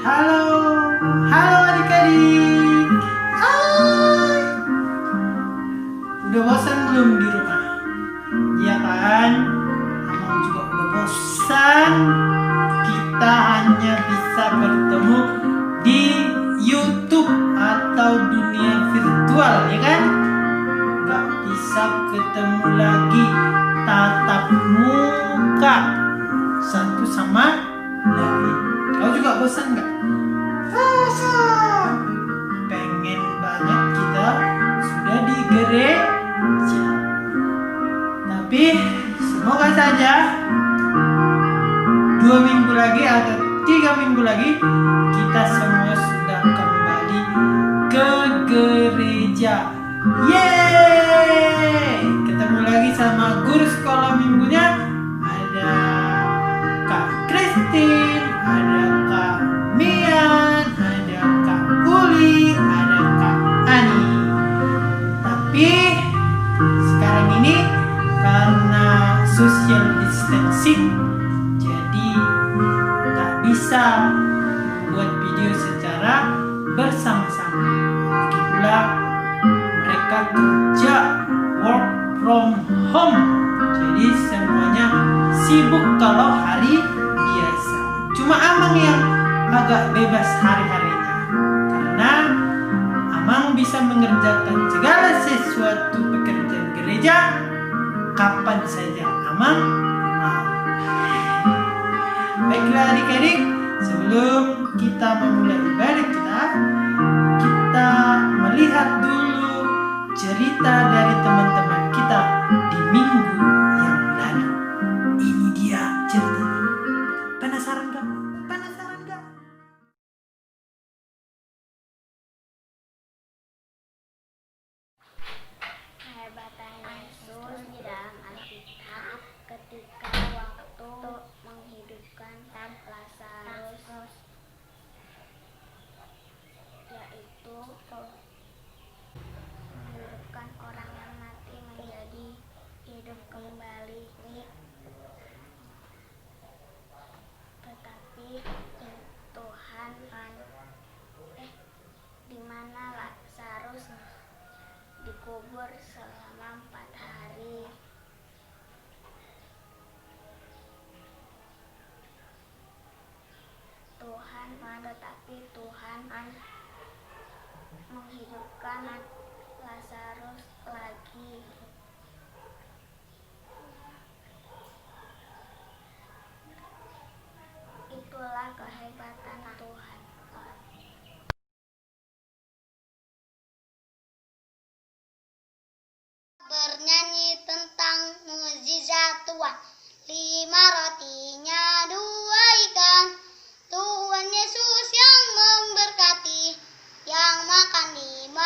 Halo, halo adik-adik. Hai. Udah bosan belum di rumah? Iya kan? Amang juga udah bosan. Kita hanya bisa bertemu di YouTube atau dunia virtual, ya kan? Gak bisa ketemu lagi tatap muka satu sama lain. Kau juga bosan gak? Bosan. Pengen banget kita sudah di gereja. Tapi semoga saja 2 minggu lagi atau 3 minggu lagi kita semua sudah kembali ke gereja. Yeay! Ketemu lagi sama guru sekolah minggunya. Ada Kak Christine, ada Kak Mian, ada Kak Uli, ada Kak Ani. Tapi sekarang ini karena social distancing, jadi nggak bisa membuat video secara bersama-sama. Begitulah mereka kerja work from home, jadi semuanya sibuk kalau hari biasa. Cuma Amang yang agak bebas hari-harinya, karena Amang bisa mengerjakan segala sesuatu pekerjaan gereja kapan saja Amang mau. Baiklah adik-adik, sebelum kita memulai ibadah kita melihat dulu cerita dari teman-teman kita di minggu yang lalu. Ini dia ceritanya. Penasaran gak? Penasaran gak? Kehebatan Yesus di dalam Alkitab ketika waktu menghidupkan Lazarus, yaitu menghidupkan orang yang mati menjadi hidup kembali. Tetapi Tuhan di mana Lazarus dikubur selama 4 hari. Tetapi Tuhan menghidupkan Lazarus lagi. Itulah kehebatan Tuhan. Bernyanyi tentang mukjizat Tuhan. 5 rotinya 2 ikan. Tuhan Yesus yang memberkati, yang makan 5.000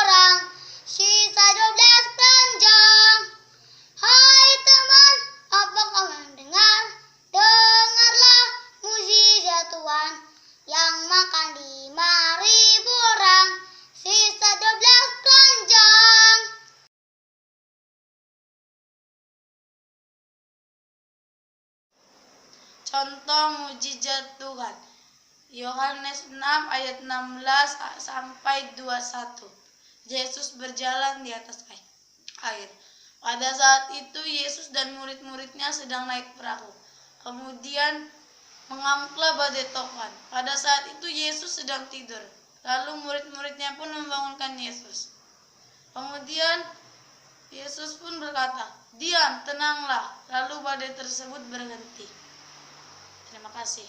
orang, sisa 12 keranjang. Hai teman, apa kau mendengar? Dengarlah mukjizat Tuhan, yang makan 5.000 orang, sisa 12 keranjang. Contoh mukjizat Tuhan. Yohanes 6 ayat 16 sampai 21. Yesus berjalan di atas air. Pada saat itu Yesus dan murid-muridnya sedang naik perahu. Kemudian mengamuklah badai topan. Pada saat itu Yesus sedang tidur. Lalu murid-muridnya pun membangunkan Yesus. Kemudian Yesus pun berkata, "Diam, tenanglah." Lalu badai tersebut berhenti. Terima kasih.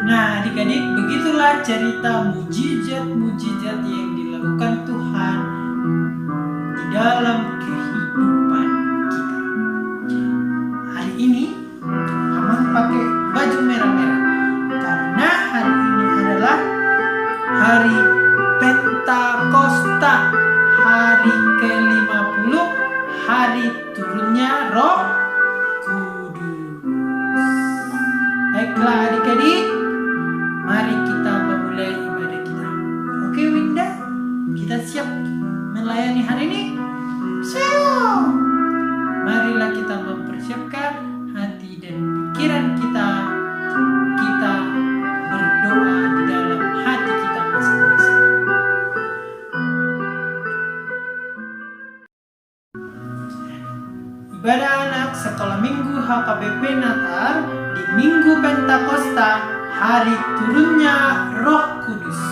Nah adik-adik, begitulah cerita mujizat-mujizat yang dilakukan Tuhan di dalam kehidupan kita. Hari ini Amang pakai baju merah-merah karena hari ini adalah hari Penta hari turunnya Roh Kudus. Baiklah adik-adik, mari kita memulai ibadah kita. Oke Winda, kita siap melayani hari ini? Siap. Marilah kita mempersiapkan hati dan pikiran kita. Kita berdoa di dalam hati kita masing-masing. Ibadah anak sekolah minggu HKBP Natal di Minggu Pentakosta, hari turunnya Roh Kudus.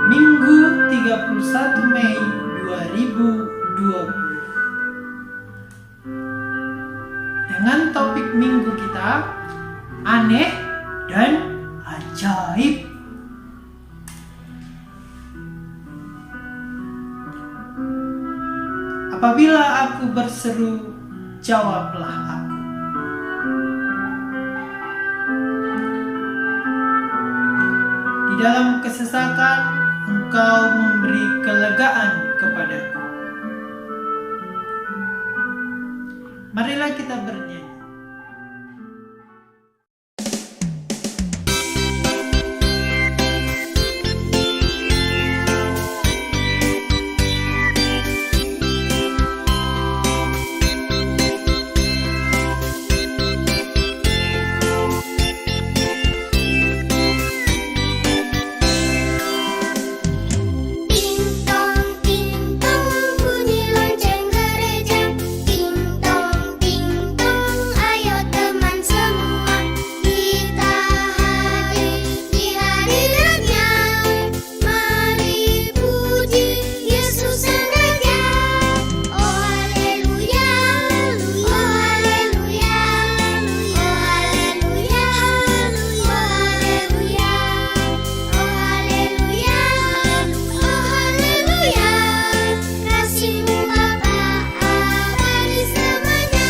Minggu 31 Mei 2020. Dengan topik minggu kita, aneh dan ajaib. Apabila aku berseru, jawablah aku. Di dalam kesesakan, Engkau memberi kelegaan kepadaku. Marilah kita bernyanyi. Ting tong bunyi lonceng gereja. Ting tong ayo teman semua. Kita hadir di hadiratnya. Mari puji Yesus Sang Raja. Oh haleluya, oh haleluya, oh haleluya, oh haleluya, oh haleluya, oh haleluya. Kasih-Mu Bapa abadi selamanya.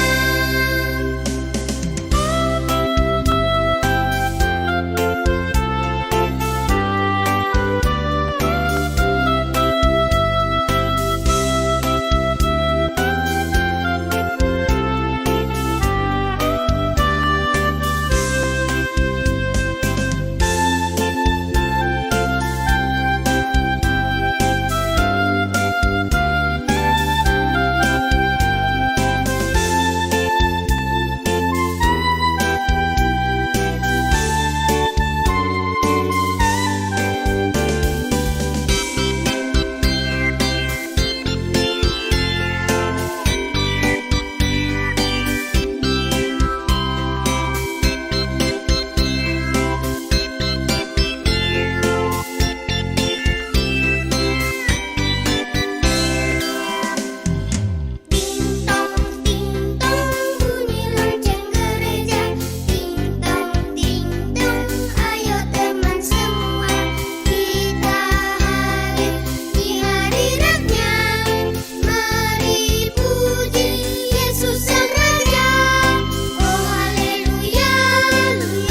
Ting tong bunyi lonceng gereja. Ting tong ayo teman semua. Kita hadir di hadiratnya. Mari puji Yesus Sang Raja. Oh haleluya,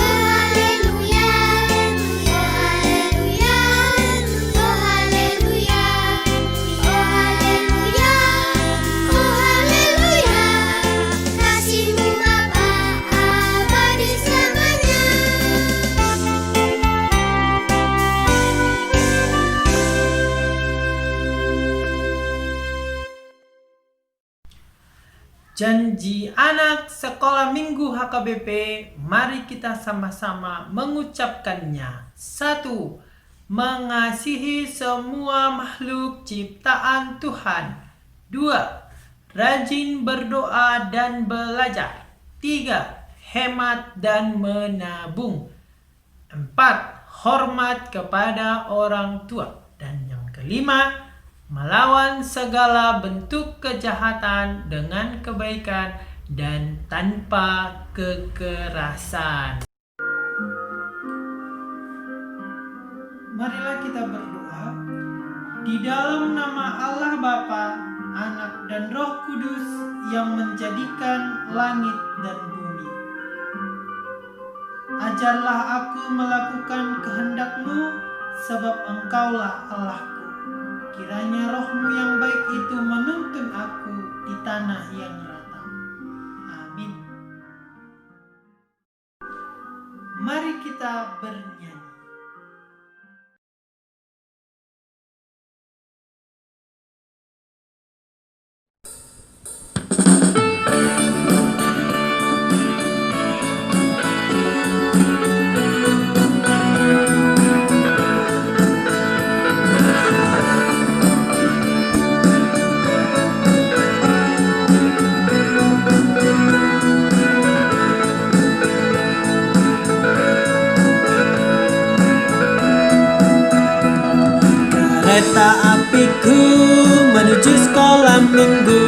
oh haleluya, oh haleluya, oh haleluya, oh haleluya, oh haleluya. Kasih-Mu Bapa abadi selamanya. Janji anak sekolah minggu HKBP, mari kita sama-sama mengucapkannya. 1. Mengasihi semua makhluk ciptaan Tuhan. 2. Rajin berdoa dan belajar. 3. Hemat dan menabung. 4. Hormat kepada orang tua. Dan yang kelima, melawan segala bentuk kejahatan dengan kebaikan dan tanpa kekerasan. Marilah kita berdoa. Di dalam nama Allah Bapa, Anak dan Roh Kudus yang menjadikan langit dan bumi. Ajarlah aku melakukan kehendak-Mu, sebab Engkaulah Allahku. Kiranya Roh-Mu yang baik itu menuntun aku di tanah kita bernyanyi. Kereta apiku menuju sekolah minggu.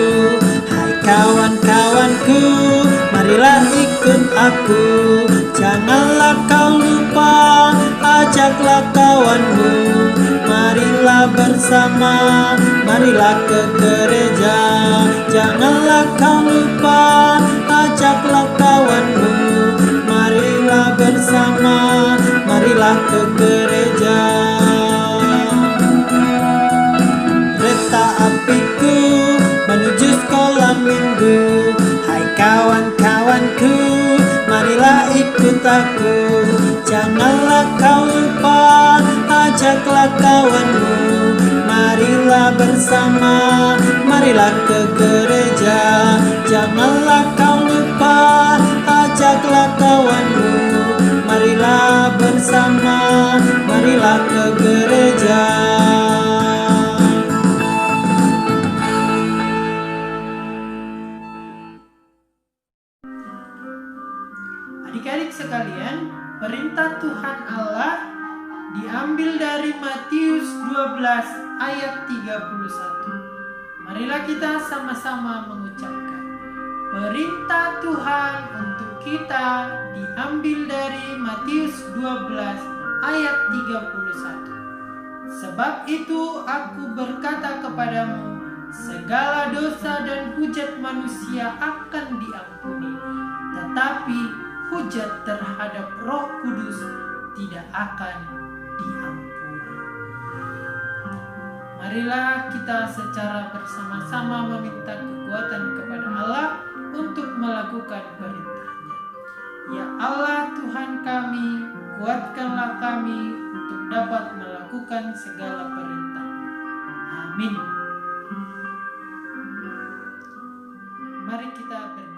Hai kawan-kawanku, marilah ikut aku. Janganlah kau lupa, ajaklah kawanmu. Marilah bersama, marilah ke gereja. Janganlah kau lupa, ajaklah kawanmu. Marilah bersama, marilah ke gereja. Kereta apiku menuju sekolah minggu. Hai kawan-kawanku, marilah ikut aku. Janganlah kau lupa, ajaklah kawanmu. Marilah bersama, marilah ke gereja. Janganlah kau lupa, ajaklah kawanmu. Marilah bersama, marilah ke gereja. Adik-adik sekalian, perintah Tuhan Allah diambil dari Matius 12 ayat 31. Marilah kita sama-sama mengucapkan. Perintah Tuhan untuk kita diambil dari Matius 12 ayat 31. Sebab itu aku berkata kepadamu, segala dosa dan hujat manusia akan diampuni, tetapi hujat terhadap Roh Kudus tidak akan diampuni. Marilah kita secara bersama-sama meminta kekuatan kepada Allah untuk melakukan perintah-Nya. Ya Allah Tuhan kami, kuatkanlah kami untuk dapat melakukan segala perintah. Amin. Mari kita bernyanyi.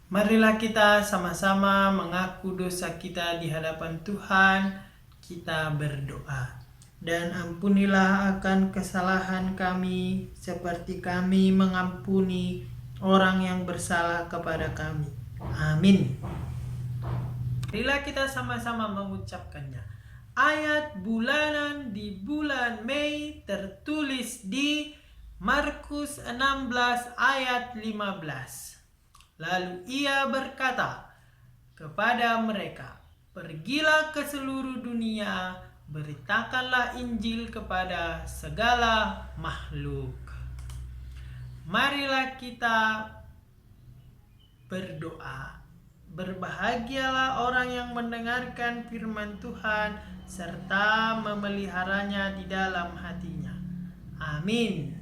Marilah kita sama-sama mengaku dosa kita di hadapan Tuhan. Kita berdoa. Dan ampunilah akan kesalahan kami, seperti kami mengampuni orang yang bersalah kepada kami. Amin. Marilah kita sama-sama mengucapkannya. Ayat bulanan di bulan Mei tertulis di Markus 16 ayat 15. Lalu ia berkata kepada mereka, Pergilah ke seluruh dunia, beritakanlah Injil kepada segala makhluk. Marilah kita berdoa. Berbahagialah orang yang mendengarkan firman Tuhan serta memeliharanya di dalam hatinya. Amin.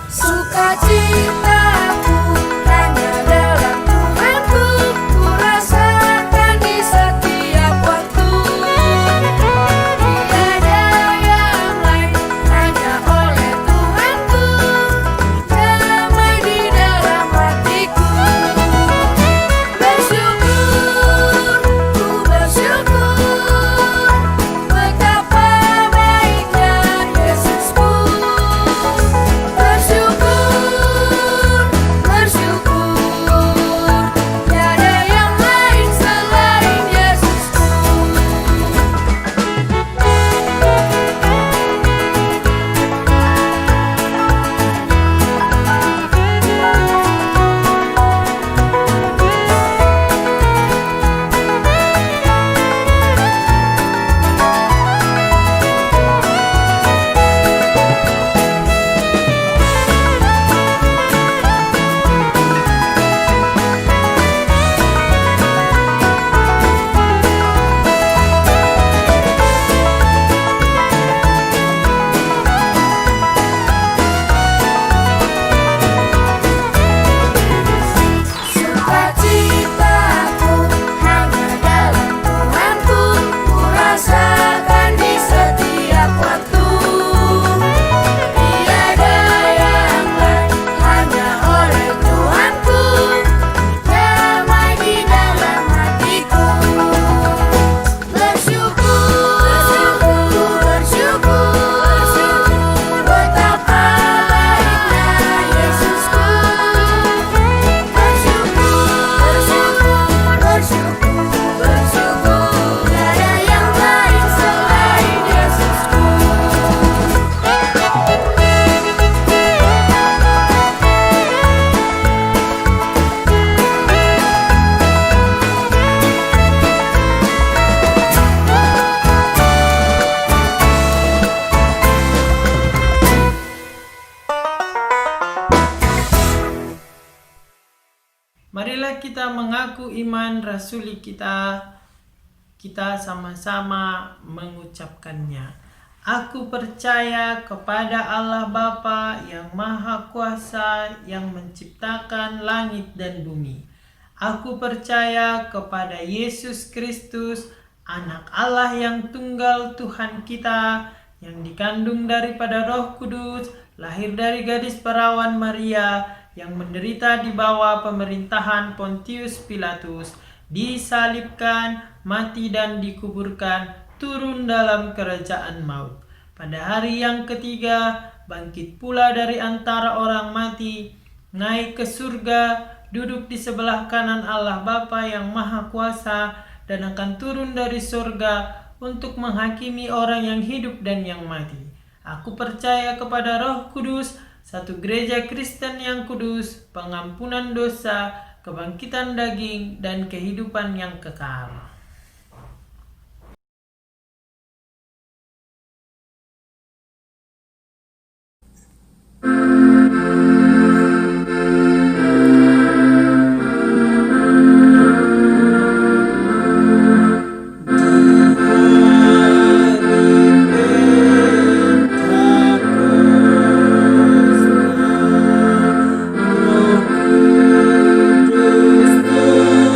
Sukacitaku hanya dalam Tuhanku, ku rasakan di setiap waktu. Tiada yang lain, hanya oleh Tuhanku, damai di dalam hatiku. Bersyukur, ku bersyukur, betapa baiknya Yesusku. Bersyukur, tiada yang lain selain Yesusku. Sukacitaku hanya dalam Tuhanku, ku rasakan di setiap waktu. Tiada yang lain, hanya oleh Tuhanku, damai di dalam hatiku. Bersyukur, ku bersyukur, betapa baiknya Yesusku. Bersyukur, tiada yang lain selain Yesusku. Marilah kita mengaku iman rasuli kita. Kita sama-sama mengucapkannya. Aku percaya kepada Allah Bapa yang Maha Kuasa yang menciptakan langit dan bumi. Aku percaya kepada Yesus Kristus, Anak Allah yang tunggal Tuhan kita, yang dikandung daripada Roh Kudus, lahir dari gadis perawan Maria, yang menderita di bawah pemerintahan Pontius Pilatus, disalibkan, mati dan dikuburkan, turun dalam kerajaan maut. Pada hari yang ketiga, bangkit pula dari antara orang mati, naik ke surga, duduk di sebelah kanan Allah Bapa yang Maha Kuasa, dan akan turun dari surga untuk menghakimi orang yang hidup dan yang mati. Aku percaya kepada Roh Kudus, satu gereja Kristen yang kudus, pengampunan dosa, kebangkitan daging, dan kehidupan yang kekal. Roh Kudus turun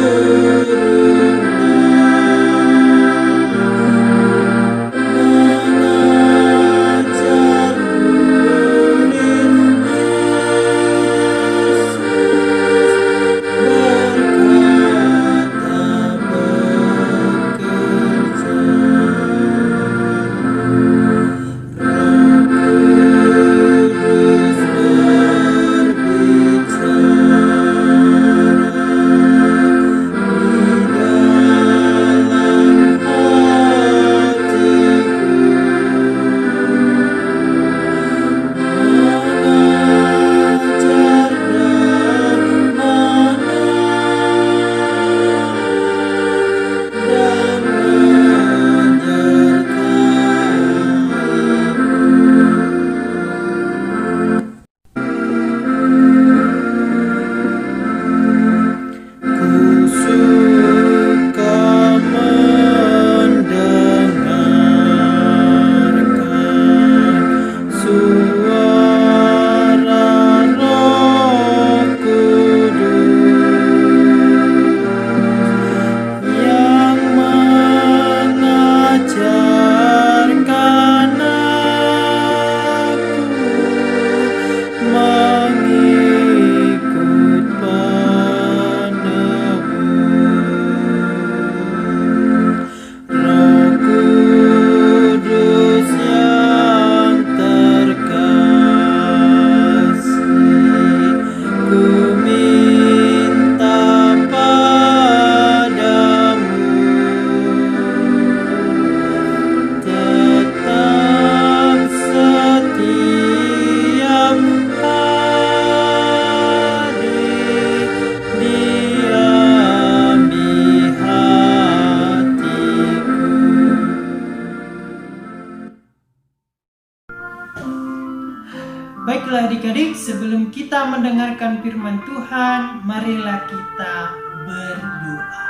Baiklah adik-adik, sebelum kita mendengarkan firman Tuhan, marilah kita berdoa.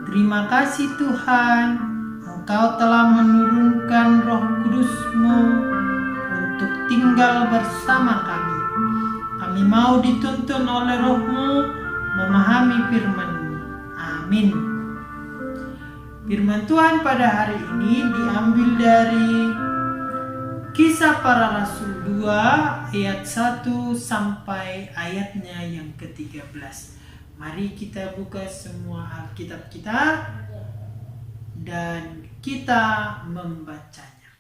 Terima kasih Tuhan, Engkau telah menurunkan Roh Kudus-Mu untuk tinggal bersama kami. Kami mau dituntun oleh Roh-Mu memahami firman-Mu. Amin. Firman Tuhan pada hari ini diambil dari Kisah Para Rasul 2 ayat 1 sampai ayatnya yang ke-13. Mari kita buka semua Alkitab kita dan kita membacanya.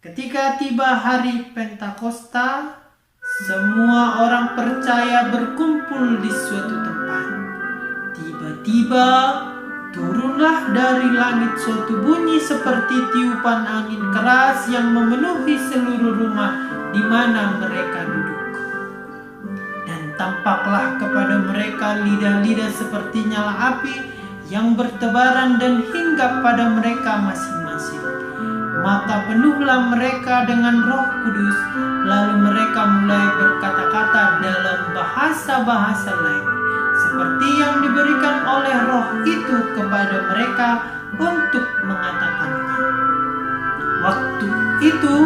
Ketika tiba hari Pentakosta, semua orang percaya berkumpul di suatu tempat. Tiba-tiba turunlah dari langit suatu bunyi seperti tiupan angin keras yang memenuhi seluruh rumah di mana mereka duduk. Dan tampaklah kepada mereka lidah-lidah seperti nyala api yang bertebaran dan hinggap pada mereka masing-masing. Maka penuhlah mereka dengan Roh Kudus, lalu mereka mulai berkata-kata dalam bahasa-bahasa lain, seperti yang diberikan oleh Roh itu kepada mereka untuk mengatakannya. Waktu itu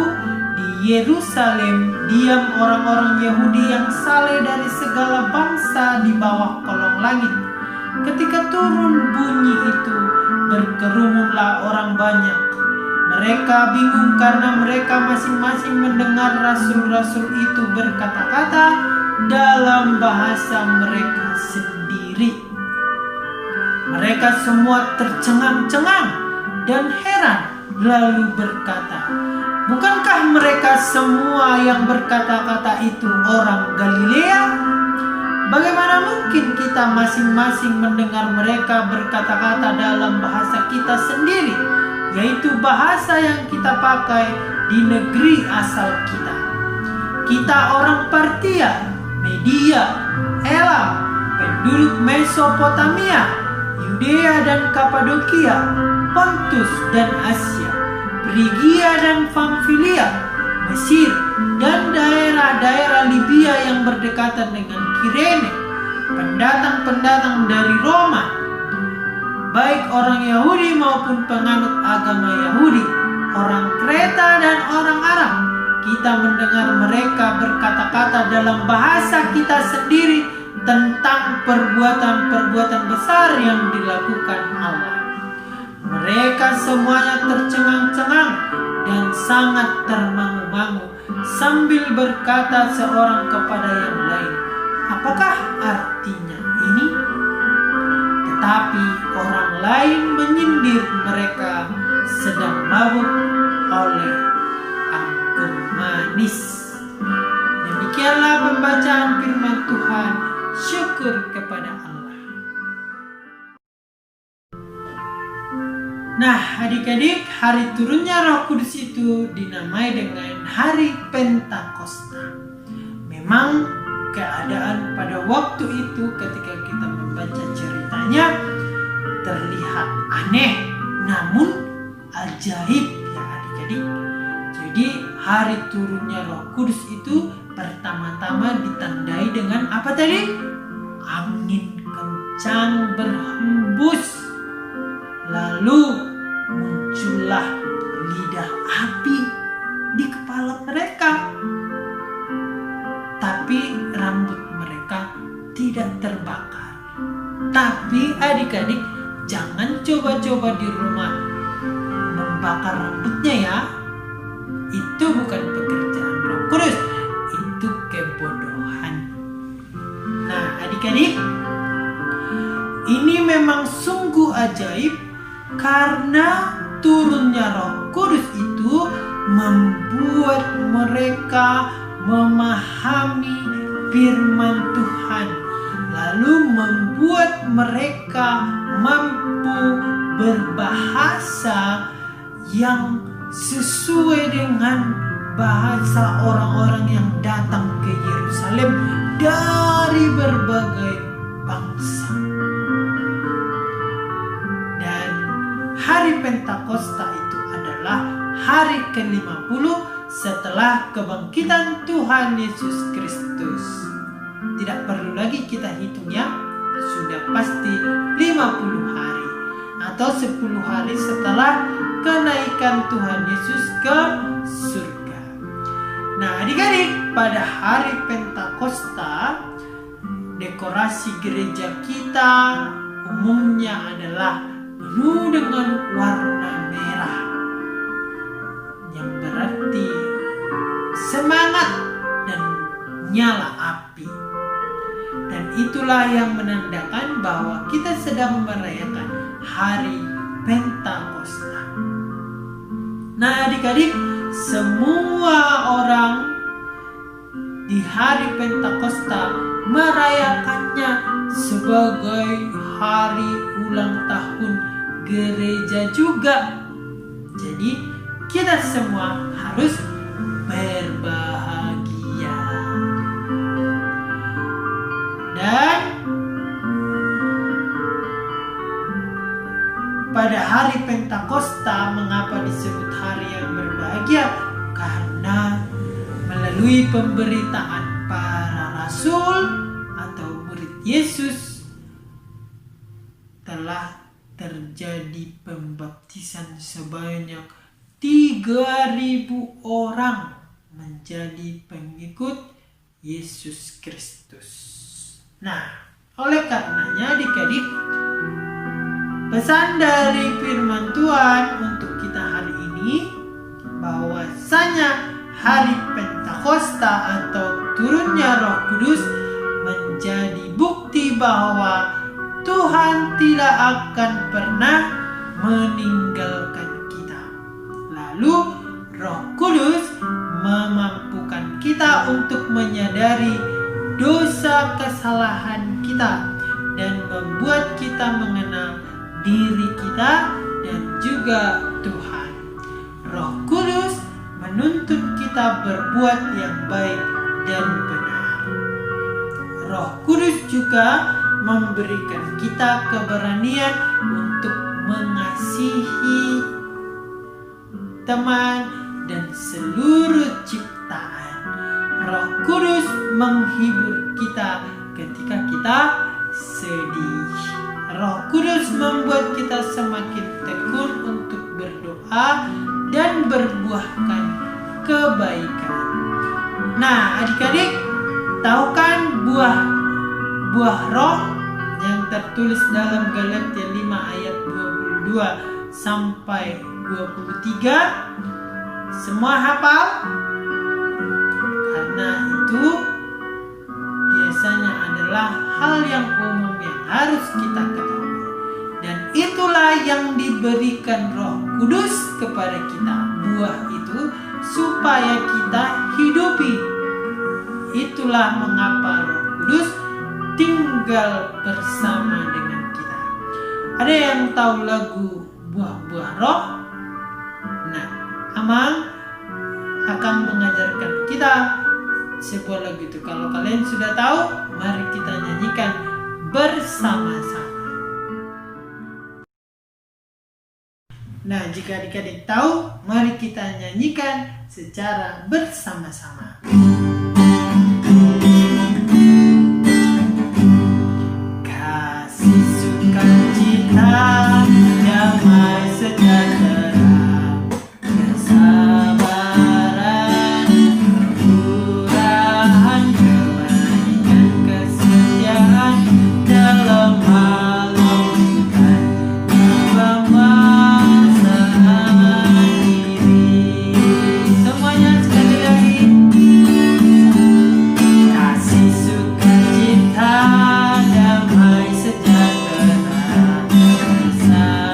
di Yerusalem diam orang-orang Yahudi yang saleh dari segala bangsa di bawah kolong langit. Ketika turun bunyi itu, berkerumunlah orang banyak. Mereka bingung karena mereka masing-masing mendengar rasul-rasul itu berkata-kata dalam bahasa mereka sendiri. Mereka semua tercengang-cengang dan heran, lalu berkata, "Bukankah mereka semua yang berkata-kata itu orang Galilea? Bagaimana mungkin kita masing-masing mendengar mereka berkata-kata dalam bahasa kita sendiri, yaitu bahasa yang kita pakai di negeri asal kita? Kita orang Partia, Media, Elam, penduduk Mesopotamia, Yudea dan Kapadokia, Pontus dan Asia, Frigia dan Pamfilia, Mesir, dan daerah-daerah Libya yang berdekatan dengan Kirene, pendatang-pendatang dari Roma, baik orang Yahudi maupun penganut agama Yahudi, orang Kreta dan orang Arab. Kita mendengar mereka berkata-kata dalam bahasa kita sendiri tentang perbuatan-perbuatan besar yang dilakukan Allah." Mereka semuanya tercengang-cengang dan sangat termangu-mangu sambil berkata seorang kepada yang lain, "Apakah artinya ini?" Tetapi orang lain menyindir mereka sedang mabuk oleh anggur manis. Demikianlah pembacaan firman Tuhan. Syukur kepada Allah. Nah, adik-adik, hari turunnya Roh Kudus itu dinamai dengan hari Pentakosta. Memang keadaan pada waktu itu ketika kita membaca ceritanya terlihat aneh, namun ajaib ya adik-adik. Jadi hari turunnya Roh Kudus itu pertama-tama ditandai dengan apa tadi? Angin kencang berhembus. Lalu muncullah lidah api di kepala mereka. Tapi rambut mereka tidak terbakar. Tapi adik-adik, jangan coba-coba di rumah membakar rambutnya ya. Itu bukan pekerjaan Roh Kudus, itu kebodohan. Nah adik-adik, ini memang sungguh ajaib karena turunnya Roh Kudus itu membuat mereka memahami firman Tuhan, lalu membuat mereka mampu berbahasa yang sesuai dengan bahasa orang-orang yang datang ke Yerusalem dari berbagai bangsa. Dan hari Pentakosta itu adalah hari ke-50 setelah kebangkitan Tuhan Yesus Kristus. Tidak perlu lagi kita hitung ya, sudah pasti 50 hari atau 10 hari setelah kenaikan Tuhan Yesus ke surga. Nah, adik-adik, pada hari Pentakosta dekorasi gereja kita umumnya adalah penuh dengan warna merah, yang berarti semangat dan nyala api. Dan itulah yang menandakan bahwa kita sedang merayakan hari Pentakosta. Nah, adik-adik, semua orang di hari Pentakosta merayakannya sebagai hari ulang tahun gereja juga. Jadi kita semua harus berbahagia. Dan pada hari Pentakosta, mengapa disebut hari yang berbahagia? Karena melalui pemberitaan para rasul atau murid Yesus telah terjadi pembaptisan sebanyak 3.000 orang menjadi pengikut Yesus Kristus. Nah, oleh karenanya adik-adik, pesan dari firman Tuhan untuk kita hari ini bahwasanya hari Pentakosta atau turunnya Roh Kudus menjadi bukti bahwa Tuhan tidak akan pernah meninggalkan kita. Lalu Roh Kudus memampukan kita untuk menyadari dosa kesalahan kita dan membuat kita mengenal diri kita dan juga Tuhan. Roh Kudus menuntut kita berbuat yang baik dan benar. Roh Kudus juga memberikan kita keberanian untuk mengasihi teman dan seluruh ciptaan. Roh Kudus menghibur kita ketika kita sedih. Roh Kudus membuat kita semakin tekun untuk berdoa dan berbuahkan kebaikan. Nah, adik-adik, tahu kan buah roh yang tertulis dalam Galatia 5 ayat 22 sampai 23? Semua hafal? Karena itu biasanya adalah hal yang umum yang harus kita ketahui. Dan itulah yang diberikan Roh Kudus kepada kita, buah itu, supaya kita hidupi. Itulah mengapa Roh Kudus tinggal bersama dengan kita. Ada yang tahu lagu Buah-Buah Roh? Nah, Amang akan mengajarkan kita sebuah lagu itu. Kalau kalian sudah tahu, mari kita nyanyikan bersama-sama. Nah, jika adik-adik tahu, mari kita nyanyikan secara bersama-sama. Kasih sukacita, damai sejahtera, kesabaran, kemurahan, kebaikan, kesetiaan dalam melumpuhkan kemewasan diri. Semuanya sekali lagi. Kasih sukacita, damai sejahtera, kesabaran,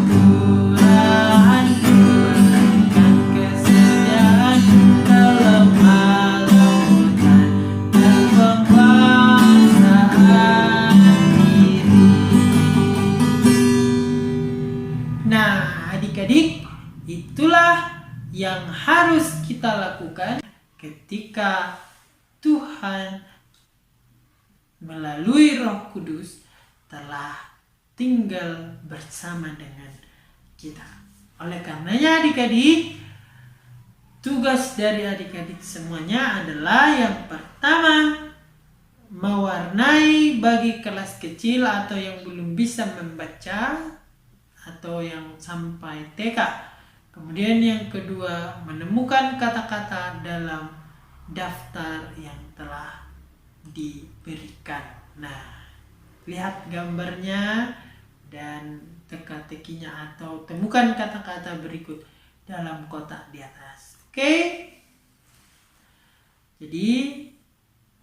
kemurahan, kebaikan, kesetiaan dalam melumpuhkan kemewasan diri. Nah, adik-adik, itulah yang harus kita lakukan ketika Tuhan melalui Roh Kudus telah tinggal bersama dengan kita. Oleh karenanya adik-adik, tugas dari adik-adik semuanya adalah yang pertama, mewarnai bagi kelas kecil atau yang belum bisa membaca atau yang sampai TK. Kemudian yang kedua, menemukan kata-kata dalam daftar yang telah diberikan. Nah, lihat gambarnya dan teka-tekinya atau temukan kata-kata berikut dalam kotak di atas. Oke? Jadi,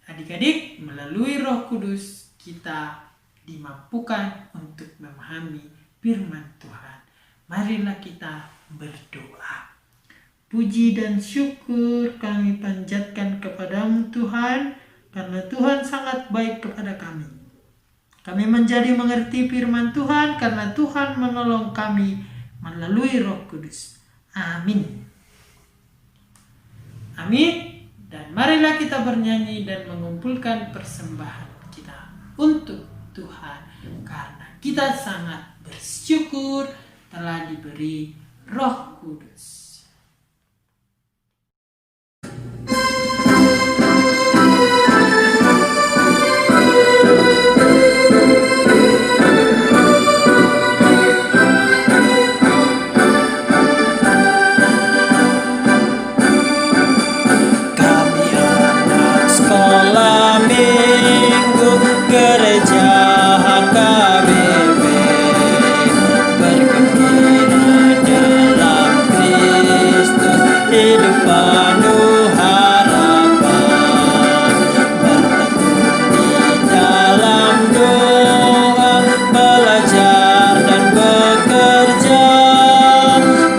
adik-adik, melalui Roh Kudus kita dimampukan untuk memahami firman Tuhan. Marilah kita berdoa. Puji dan syukur kami panjatkan kepadamu Tuhan, karena Tuhan sangat baik kepada kami. Kami menjadi mengerti firman Tuhan karena Tuhan menolong kami melalui Roh Kudus. Amin. Amin. Dan marilah kita bernyanyi dan mengumpulkan persembahan kita untuk Tuhan, karena kita sangat bersyukur telah diberi Roh Kudus. Sekolah minggu gereja HKBP bergembira dalam Kristus, hidup penuh harapan, bertekun di dalam doa, belajar dan bekerja,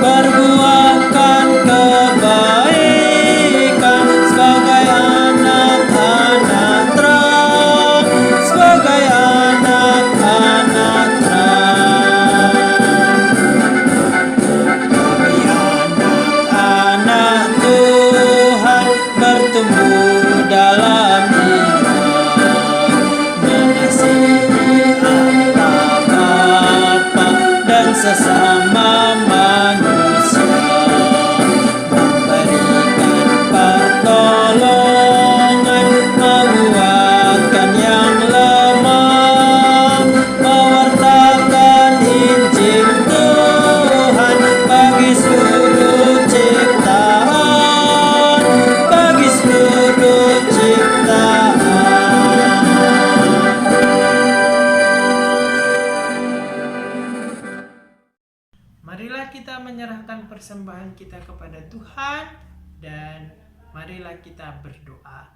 berbuahkan kebaikan sebagai anak-anak terang, sebagai anak-anak terang. Kami anak-anak Tuhan bertumbuh dalam iman, mengasihi Allah Bapa dan sesama manusia, memberikan pertolongan, menguatkan yang lemah, mewartakan Injil Tuhan bagi seluruh ciptaan, bagi seluruh ciptaan. Marilah kita menyerahkan persembahan kita kepada Tuhan dan marilah kita berdoa.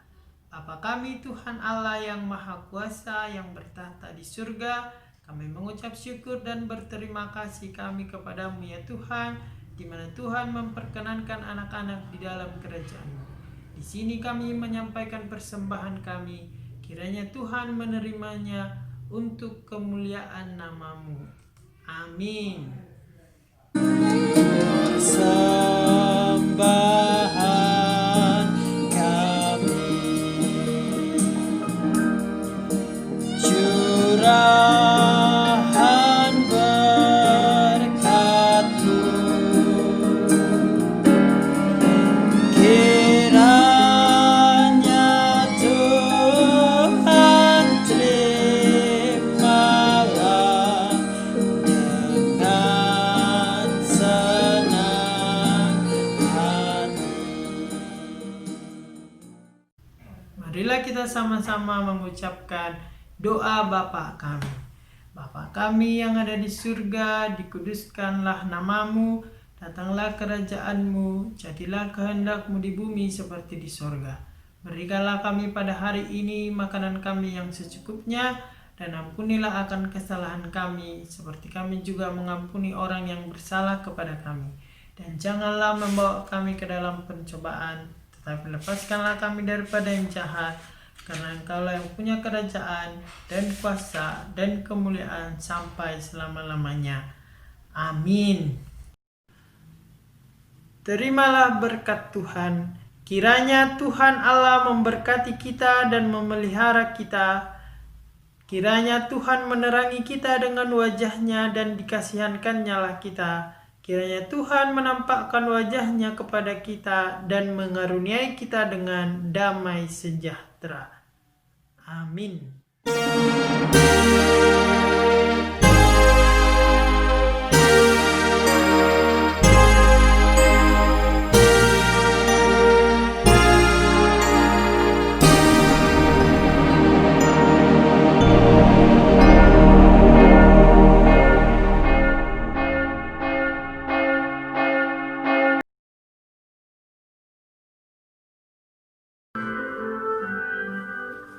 Bapa kami Tuhan Allah yang Maha Kuasa yang bertahta di surga, kami mengucap syukur dan berterima kasih kami kepadamu ya Tuhan, di mana Tuhan memperkenankan anak-anak di dalam kerajaan-Mu. Di sini kami menyampaikan persembahan kami, kiranya Tuhan menerimanya untuk kemuliaan nama-Mu. Amin. Persembahan kami, curahan berkat-Mu, kiranya Tuhan terimalah dengan senang hati. Marilah kita sama-sama mengucapkan doa Bapa kami. Bapa kami yang ada di surga, dikuduskanlah nama-Mu, datanglah kerajaan-Mu, jadilah kehendak-Mu di bumi seperti di sorga. Berikanlah kami pada hari ini makanan kami yang secukupnya, dan ampunilah akan kesalahan kami, seperti kami juga mengampuni orang yang bersalah kepada kami. Dan janganlah membawa kami ke dalam pencobaan, tetapi lepaskanlah kami daripada yang jahat, karena Engkaulah yang punya kerajaan dan kuasa dan kemuliaan sampai selama-lamanya. Amin. Terimalah berkat Tuhan. Kiranya Tuhan Allah memberkati kita dan memelihara kita. Kiranya Tuhan menerangi kita dengan wajah-Nya dan dikasihankan-Nya lah kita. Kiranya Tuhan menampakkan wajah-Nya kepada kita dan mengaruniai kita dengan damai sejahtera. Amin.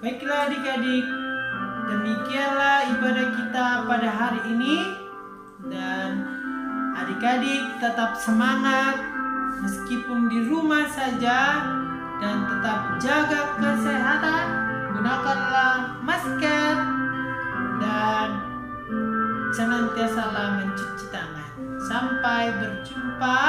Baiklah adik-adik, demikianlah ibadah kita pada hari ini. Dan adik-adik tetap semangat meskipun di rumah saja, dan tetap jaga kesehatan, gunakanlah masker, dan senantiasalah mencuci tangan. Sampai berjumpa